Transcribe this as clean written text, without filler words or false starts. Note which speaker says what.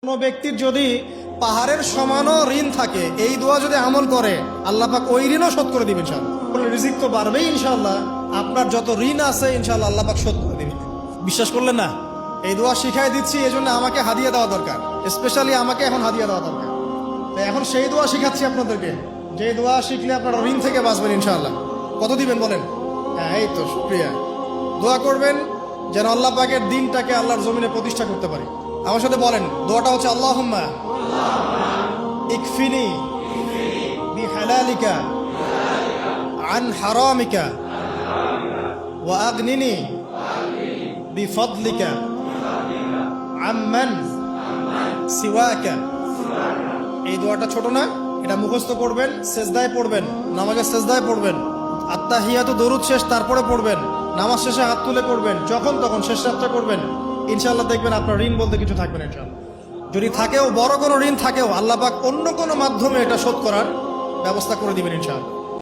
Speaker 1: কোনো ব্যক্তির যদি পাহাড়ের সমানও ঋণ থাকে, এই দোয়া যদি আমল করে আল্লাহ পাক ওই ঋণও শোধ করে দিবেন ইনশাআল্লাহ। রিজিক তো বাড়বেই ইনশাআল্লাহ, আপনার যত ঋণ আছে ইনশাআল্লাহ আল্লাহ পাক শোধ করে দিবেন। বিশ্বাস করলেন না? এই দোয়া শিখাই দিচ্ছি, এই জন্য আমাকে হাদিয়া দেওয়া দরকার, স্পেশালি আমাকে এখন হাদিয়া দেওয়া দরকার। তো এখন সেই দোয়া শিখাচ্ছি আপনাদেরকে, যে দোয়া শিখলে আপনারা ঋণ থেকে বাঁচবেন ইনশাআল্লাহ। কত দিবেন বলেন? হ্যাঁ, এই তো শুকরিয়া। দোয়া করবেন যেন আল্লাহ পাকের দিনটাকে আল্লাহর জমিনে প্রতিষ্ঠা করতে পারি। আমার সাথে বলেন, দোয়াটা হচ্ছে আল্লাহুম্মা ইকফিনি বিহালালিকা আন হারামিকা ওয়া আগনিনি বিফদলিকা আম্মান সিওয়াকা। এই দোয়াটা ছোট না, এটা মুখস্থ করবেন, সেজদায় পড়বেন, নামাজের সেজদায় পড়বেন, আত্তাহিয়াতু দরুদ শেষ তারপরে পড়বেন, নামাজ শেষে হাত তুলে পড়বেন, যখন তখন শেষ রাতটা করবেন। ইনশাআল্লাহ দেখবেন আপনার ঋণ বলতে কিছু থাকবে না ইনশাআল্লাহ। যদি থাকেও, বড় কোনো ঋণ থাকেও, আল্লাহ পাক অন্য কোনো মাধ্যমে এটা শোধ করার ব্যবস্থা করে দিবেন ইনশাআল্লাহ।